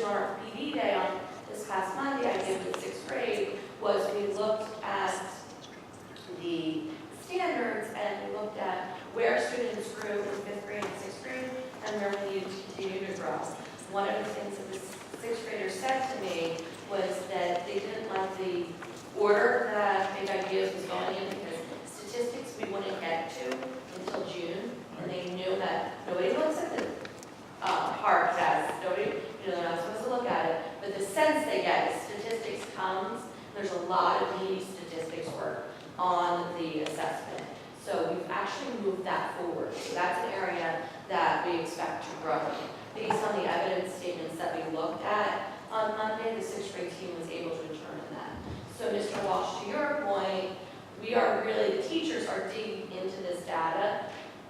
Our PD day on this past Monday, I gave the 6th grade, was we looked at the standards and we looked at where students grew in 5th grade and 6th grade and where we needed to continue to grow. One of the things that the 6th graders said to me was that they didn't like the order that Big Ideas was going in because statistics we wouldn't get to until June, and they knew that nobody looks at the hard test, nobody, they're not supposed to look at it, but the sense they get is statistics comes, there's a lot of needy statistics work on the assessment. So we've actually moved that forward. So that's an area that we expect to grow. Based on the evidence statements that we looked at on Monday, the 6th grade team was able to determine that. So Mr. Walsh, to your point, we are really, the teachers are digging into this data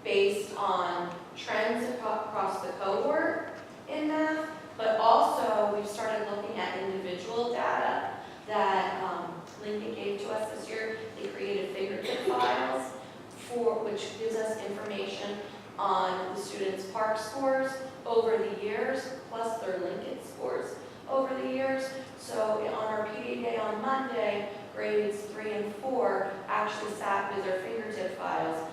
based on trends across the cohort in math, but also we've started looking at individual data that Lincoln gave to us this year. They created fingertip files which gives us information on the students' PARCC scores over the years, plus their Lincoln scores over the years. So on our PD day on Monday, grades 3 and 4 actually sat with their fingertip files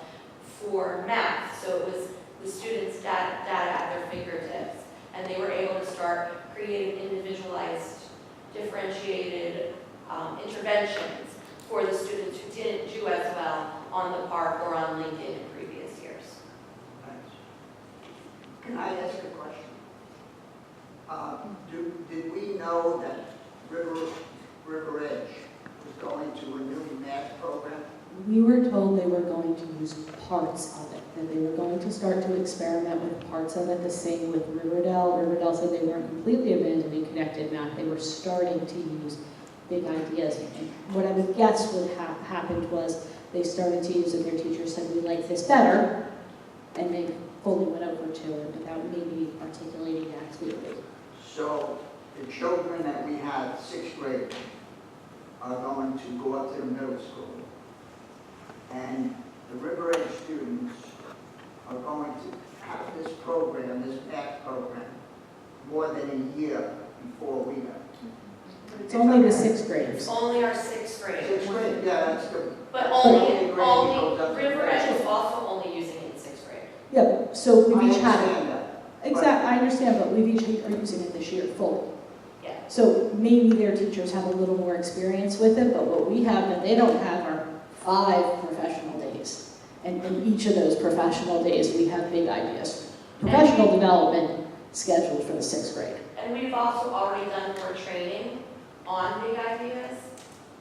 for math. So it was the students' data at their fingertips. And they were able to start creating individualized, differentiated interventions for the students who didn't do as well on the PARCC or on Lincoln in previous years. Thanks. Can I ask a question? Did we know that River Edge was going to a new math program? We were told they were going to use parts of it, that they were going to start to experiment with parts of it, the same with Riverdale. Riverdale said they weren't completely abandoning connected math, they were starting to use Big Ideas. And what I would guess would happened was they started to use it, their teachers said, we like this better, and they fully went over to it without maybe articulating that clearly. So the children that we have, 6th grade, are going to go up to the middle school. And the River Edge students are going to have this program, this math program, more than a year before we have. It's only the 6th graders. Only our 6th graders. 6th grade, yeah, that's good. But only River Edge is also only using it in 6th grade. Yeah, so we've each had understand it. that. Exactly, I understand, but we've each are using it this year fully. Yeah. So maybe their teachers have a little more experience with it, but what we have that they don't have are 5 professional days. And in each of those professional days, we have Big Ideas. Professional development scheduled for the 6th grade. And we've also already done more training on Big Ideas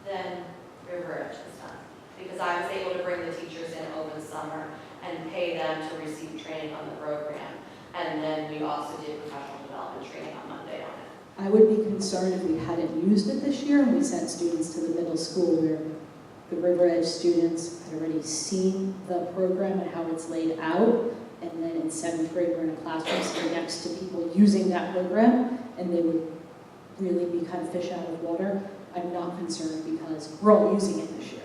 than River Edge has done. Because I was able to bring the teachers in over the summer and pay them to receive training on the program. And then we also did professional development training on Monday on it. I would be concerned if we hadn't used it this year and we sent students to the middle school where the River Edge students had already seen the program and how it's laid out. And then in 7th grade, we're in a classroom sitting next to people using that program, and they would really be kind of fish out of water. I'm not concerned because we're all using it this year.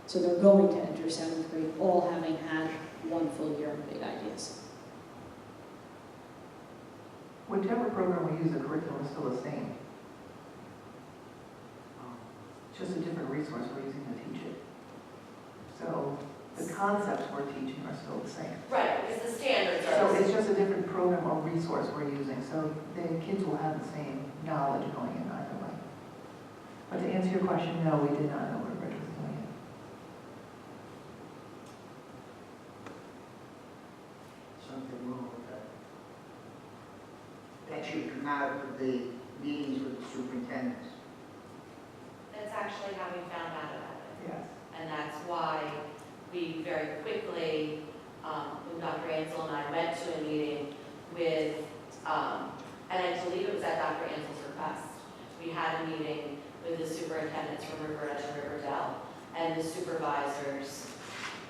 So they're going to enter 7th grade, all having had 1 full year of Big Ideas. Whichever program we use, the curriculum is still the same. It's just a different resource we're using to teach it. So the concepts we're teaching are still the same. Right, because the standards So are. it's just a different program or resource we're using. So the kids will have the same knowledge going in either way. But to answer your question, no, we did not know where Rich was doing it. Something wrong with that. That should come out of the meetings with the superintendents. That's actually how we found out about it. Yes. And that's why we very quickly, when Dr. Ansel and I went to a meeting with, and I believe it was at Dr. Ansel's request, we had a meeting with the superintendents from River Edge and Riverdale and the supervisors.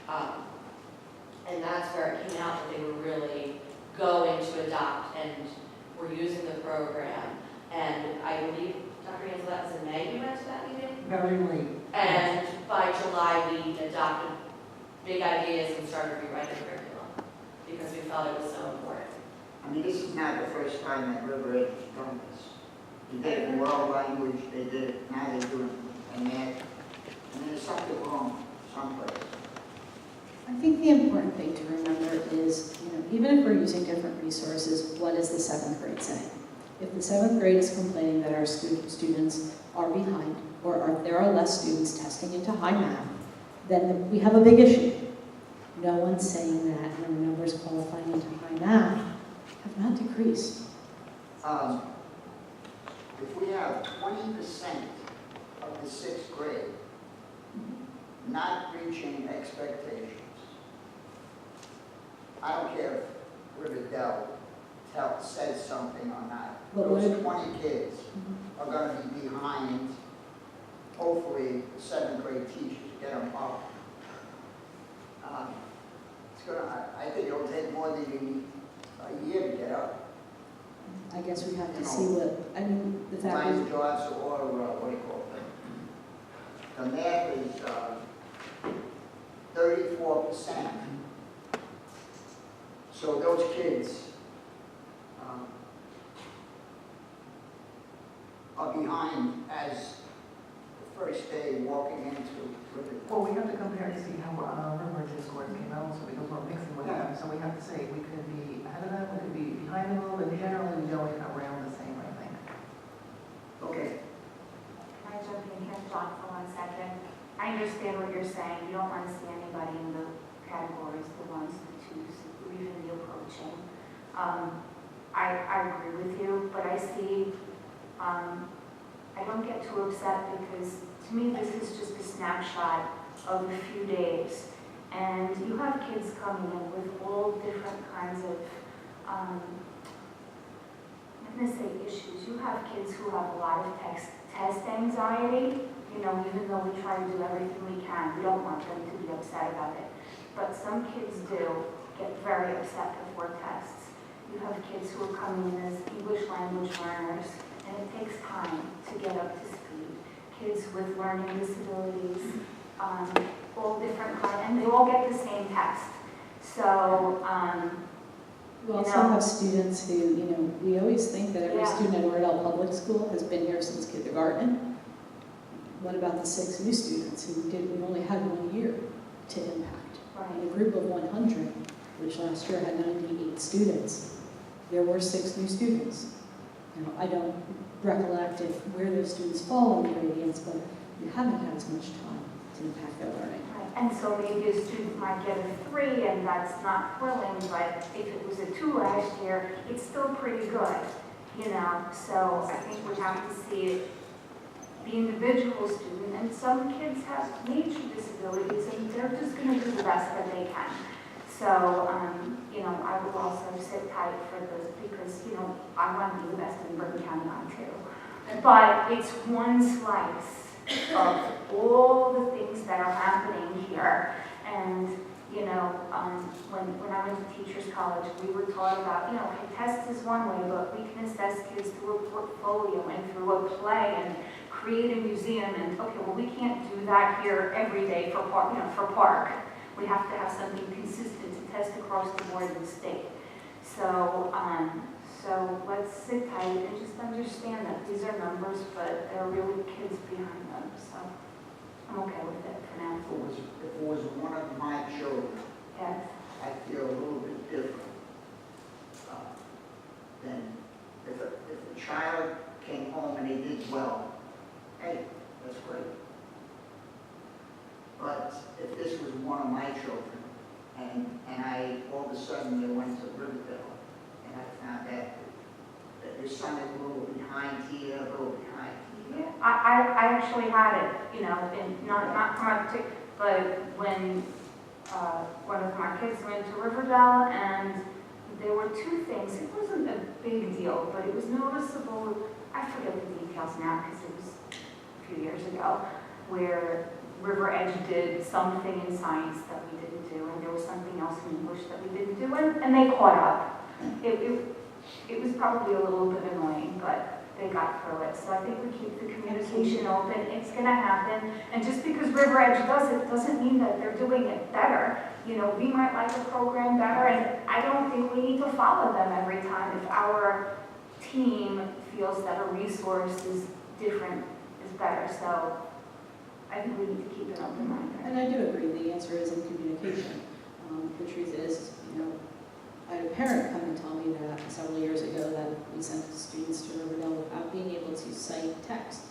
And that's where it came out that they were really going to adopt and were using the program. And I believe, Dr. Ansel, that was in May you went to that meeting? Very late. And by July, we adopted Big Ideas and started rewriting curriculum because we felt it was so important. I mean, this is not the first time that River Edge has done this. They did it in world language, they did it, now they do it in math. And there's something wrong someplace. I think the important thing to remember is, even if we're using different resources, what does the 7th grade say? If the 7th grade is complaining that our students are behind, or there are less students testing into high math, then we have a big issue. No one's saying that the numbers qualifying into high math have not decreased. If we have 20% of the 6th grade not reaching expectations, I don't care if Oradell says something or not. But Those 20 kids are going to be behind. Hopefully, the 7th grade teachers get them up. I think it'll take more than a year to get up. I guess we have to see what, the fact Science is, jobs or what do you call it? The math is 34%. So those kids are behind as the first day walking into Riverbend. Well, we have to compare to see how Riverbend's scores came out also because we're mixing with them. So we have to say we could be ahead of them, we could be behind them a little, but generally we go around the same, I think. Okay. Can I jump in here, John, for 1 second? I understand what you're saying. You don't want to see anybody in the categories, the ones, the twos, or even the approaching. I agree with you, but I see, I don't get too upset because to me this is just a snapshot of a few days. And you have kids coming in with all different kinds of, I'm going to say issues. You have kids who have a lot of test anxiety, even though we try to do everything we can. We don't want them to be upset about it. But some kids do get very upset before tests. You have kids who are coming in as English language learners, and it takes time to get up to speed. Kids with learning disabilities, all different kinds, and they all get the same test. So, we also have students who, we always think that every student at Oradell Public School has been here since kindergarten. What about the 6 new students who we only had 1 year to impact? right. In a group of 100, which last year had 98 students, there were 6 new students. I don't recollect where those students fall in the gradients, but you haven't had as much time to impact their learning. Right. And so maybe a student might get a 3, and that's not thrilling, but if it was a 2 last year, it's still pretty good, So I think we have to see it, the individual student, and some kids have major disabilities, and they're just going to do the best that they can. So, I will also sit tight for this because, I want to be the best in Bergen County on too. But it's one slice of all the things that are happening here. And, when I went to Teachers College, we were taught about, test is one way, but we can assess kids through a portfolio and through a play and create a museum. And, okay, well, we can't do that here every day for park. We have to have something consistent to test across the board in the state. So let's sit tight and just understand that these are numbers, but there are really kids behind them. So I'm okay with it for now. If it was one of my children, Yes. I feel a little bit different than if a child came home and he did well. Hey, that's great. But if this was one of my children, and I all of a sudden they went to Riverdale, and I found out that your son is a little behind here, a little behind here. Yeah, I actually had it, and not from my particular, but when one of my kids went to Riverdale, and there were 2 things. It wasn't a big deal, but it was noticeable. I forget the details now because it was a few years ago, where River Edge did something in science that we didn't do, and there was something else in English that we didn't do, and they caught up. It was probably a little bit annoying, but they got through it. So I think we keep the communication open. It's going to happen. And just because River Edge does it doesn't mean that they're doing it better. We might like the program better, and I don't think we need to follow them every time if our team feels that a resource is different, is better. So I think we need to keep an open mind there. And I do agree, the answer is in communication. The truth is, I had a parent come and tell me that several years ago that we sent students to Riverdale without being able to cite text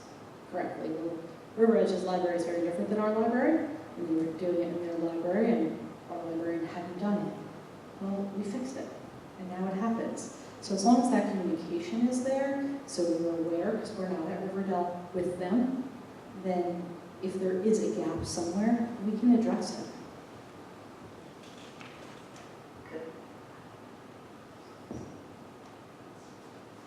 correctly. Well, River Edge's library is very different than our library, and they were doing it in their library, and our librarian hadn't done it. Well, we fixed it, and now it happens. So as long as that communication is there, so we're aware, because we're not at Riverdale with them, then if there is a gap somewhere, we can address it.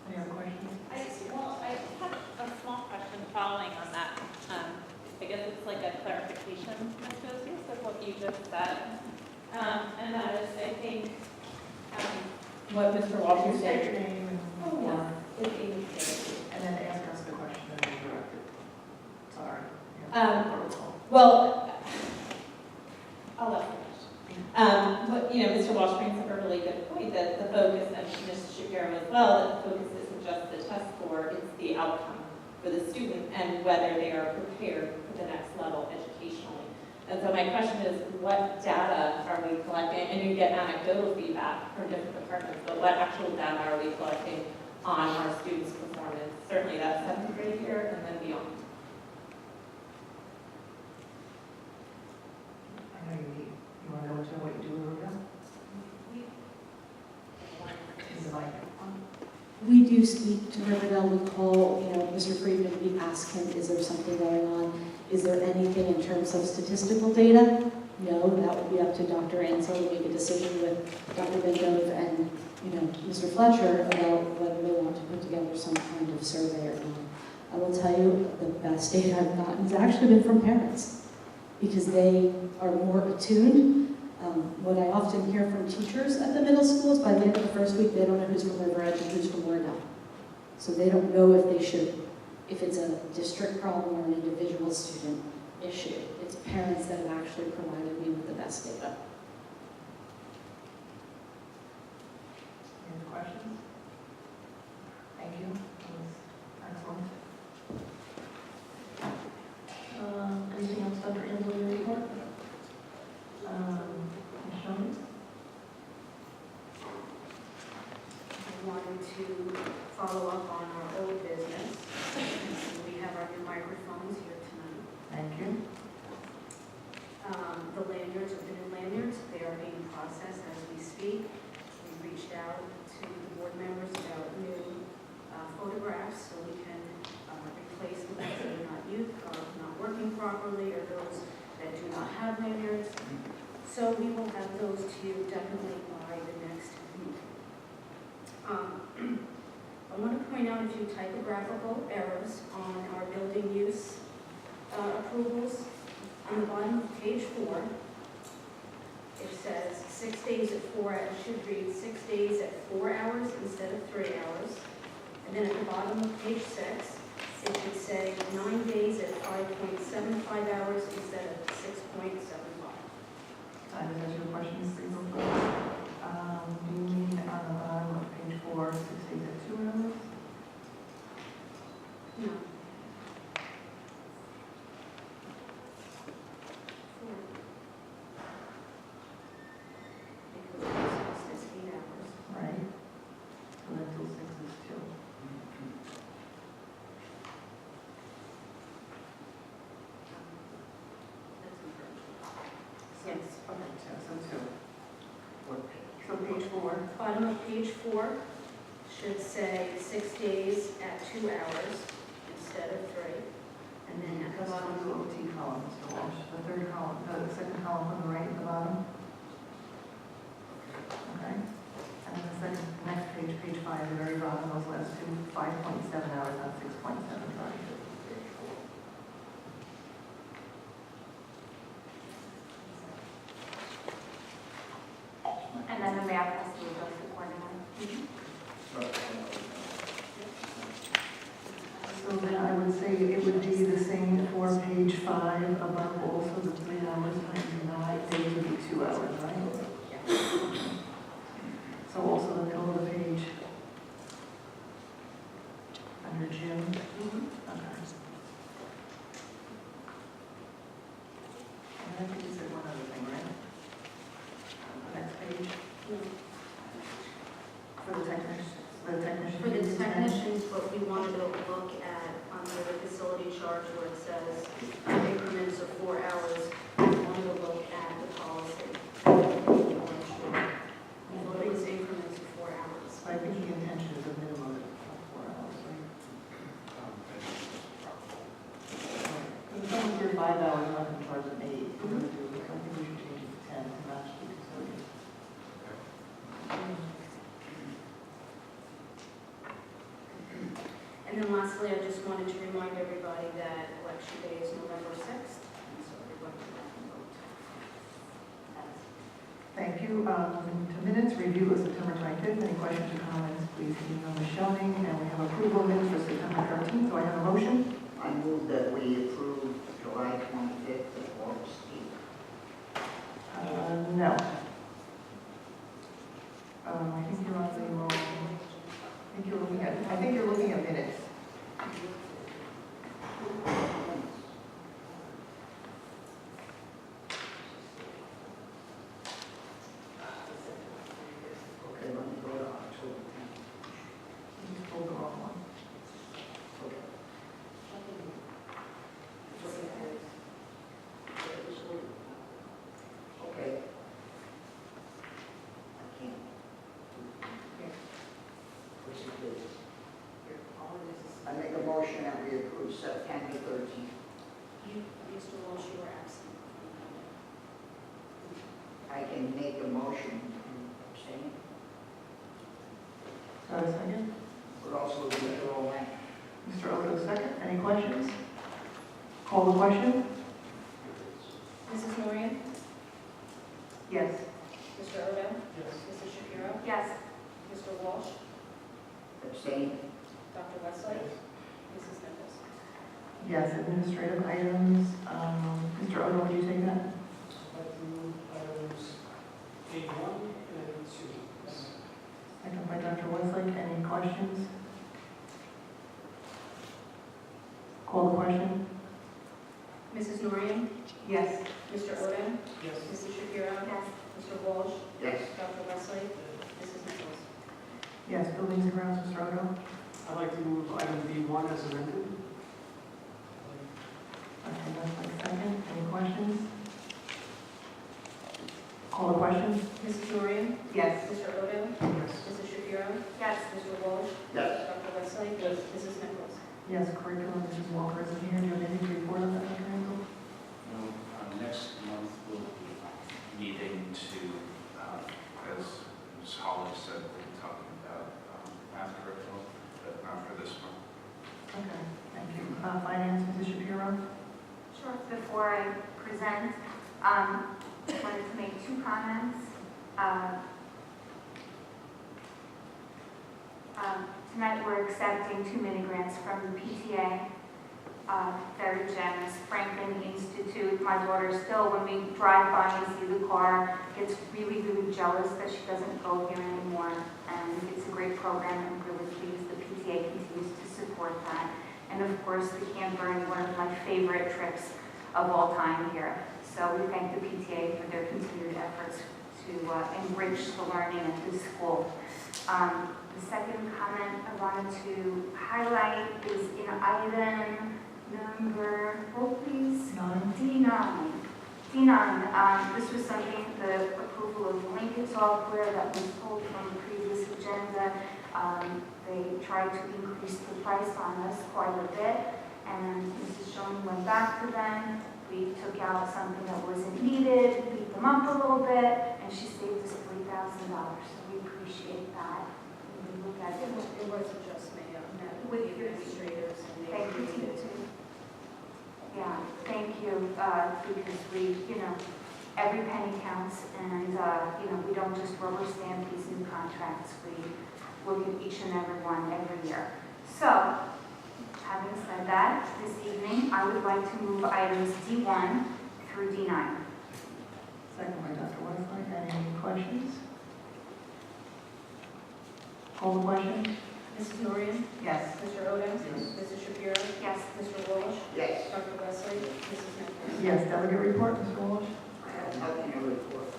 Any other questions? I have a small question following on that. I guess it's like a clarification, Ms. Josias, of what you just said. And that is, I think, what Mr. Walsh State said. your name and Oh, form, yes. It's Amy Taylor. and then ask us the question and then direct it. Sorry. Protocol. Well, I'll let her finish. But, Mr. Walsh brings up a really good point that the focus, and Ms. Shapiro as well, that the focus isn't just the test score, it's the outcome for the student and whether they are prepared for the next level educationally. And so my question is, what data are we collecting? And you get anecdotal feedback from different departments, but what actual data are we collecting on our students' performance? Certainly that 7th grade year and then beyond. I know you want to go into what you do with Riverdale? In the mic. We do speak to Riverdale, we call, Mr. Friedman, we ask him, is there something going on? Is there anything in terms of statistical data? No, that would be up to Dr. Ansel to make a decision with Dr. Bindove and, Mr. Fletcher about whether they want to put together some kind of survey or not. I will tell you, the best data I've gotten has actually been from parents, because they are more attuned. What I often hear from teachers at the middle school is by the end of the first week, they don't know who's from River Edge and who's from Oradell. So they don't know if it's a district problem or an individual student issue. It's parents that have actually provided me with the best data. Any questions? Thank you. That was excellent. Anything else, Dr. Ansel, in your report? Ms. Jones? I wanted to follow up on our old business. We have our new microphones here tonight. Thank you. The lanyards, the new lanyards, they are being processed as we speak. We reached out to the board members about new photographs so we can replace the ones that are not working properly, or those that do not have lanyards. So we will have those to you definitely by the next meeting. I want to point out a few typographical errors on our building use approvals. On the bottom of page 4, it says 6 days at 4 hours, it should read 6 days at 4 hours instead of 3 hours. And then at the bottom of page 6, it should say 9 days at 5.75 hours instead of 6.75. Does that answer your question, Ms. Siegel? Do you mean on the bottom of page 4, 6 days at 2 hours? No. 4. Because it's 8 hours. Right. So then till 6 is 2. Yes. Okay, so 2. What page? So page 4. Bottom of page 4 should say 6 days at 2 hours instead of 3. And then at the That's on the bottom, OT column, Mr. Walsh. The third column, the second column on the right at the bottom. Okay. And then the next page, page 5, the very bottom, those last two, 5.7 hours, not 6.75. And then the math has to be adjusted accordingly. So then I would say it would be the same for page 5, above also the 3 hours times 9 days would be 2 hours, right? So also the middle of the page. 5 hours, not in charge of 8. We're going to do, I think we should change it to 10 to match the custodian. And then lastly, I just wanted to remind everybody that election day is November 6th, and so everyone can go and vote. Thank you. Moving to minutes, review of September 25th. Any questions or comments, please email Michelle. And we have approval of minutes for September 13th. Do I have a motion? I move that we approve July 25th and August 8th. No. I think you're on the wrong. I think you're looking at minutes. Okay, let me go to October 10th. You just pulled the wrong one. Okay. Okay. I can't. What's it do? I make a motion that we approve September 13th. Mr. Walsh, you were absent. I can make a motion and abstain, Got a second? but also withdraw that. Mr. Odo, second. Any questions? Call the question? Mrs. Norian? Yes. Mr. Odo? Yes. Mrs. Shapiro? Yes. Mr. Walsh? Abstain? Dr. Wesley? Mrs. Nichols? Yes, administrative items. Mr. Odo, would you take that? Items A1 and 2. Second by Dr. Westlake. Any questions? Call the question? Mrs. Norian? Yes. Mr. Odo? Yes. Mrs. Shapiro? Yes. Mr. Walsh? Yes. Dr. Wesley? Mrs. Nichols? Yes. Buildings and grounds, Mr. Odo? I'd like to move item B1 as amended. Okay, Westlake, second. Any questions? Call the question? Mrs. Norian? Yes. Mr. Odo? Yes. Mrs. Shapiro? Yes. Mr. Walsh? Yes. Dr. Wesley? Yes. Mrs. Nichols? Yes, curriculum, Mrs. Walker isn't here. Do you have anything to report on that, Dr. Ansel? No, next month we'll be meeting to, as Ms. Holly said, we'll be talking about math curriculum, but not for this month. Okay, thank you. Finance, Mrs. Shapiro? Sure. Before I present, wanted to make 2 comments. Tonight we're accepting 2 mini grants from the PTA. Very generous. Franklin Institute. My daughter still, when we drive by and see the car, gets really, really jealous that she doesn't go here anymore. And it's a great program, and I'm really pleased the PTA continues to support that. And of course, the camper is one of my favorite trips of all time here. So we thank the PTA for their continued efforts to enrich the learning at this school. The second comment I wanted to highlight is in item number, please? 9. D9. D9, this was something, the approval of Lincoln software that was pulled from the previous agenda. They tried to increase the price on us quite a bit, and Mrs. Shoney went back to them. We took out something that wasn't needed, beat them up a little bit, and she saved us $3,000, so we appreciate that. We look at it. It was a just met with the administrators and they Thank you, agreed. PT2. Yeah, thank you, because we, every penny counts, and, we don't just rubber stamp these new contracts. We look at each and every one every year. So, having said that, this evening, I would like to move items D1 through D9. Second by Dr. Westlake. Any questions? Call the question? Mrs. Norian? Yes. Mr. Odo? Mrs. Shapiro? Yes. Mr. Walsh? Yes. Dr. Wesley? Mrs. Nichols? Yes. Delegate report, Mr. Walsh? I have nothing to report.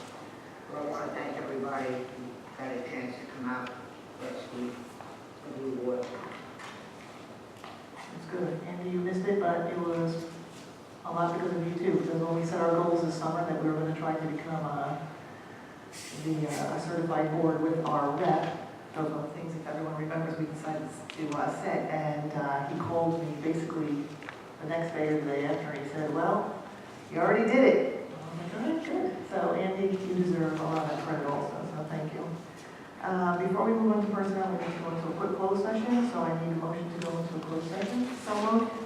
But I want to thank everybody who had a chance to come out last week and do the work. It's good. Andy, you missed it, but it was a lot because of you too. Because when we set our goals this summer that we were going to try to become a certified board with our rep, those are the things, if everyone remembers, we decided to set. And he called me basically the next day or the day after, and he said, well, You already did it. All right, good. So Andy, you deserve a lot of credit also, so thank you. Before we move on to personnel, we need to go into a quick closed session, so I need a motion to go into a closed session. So moved.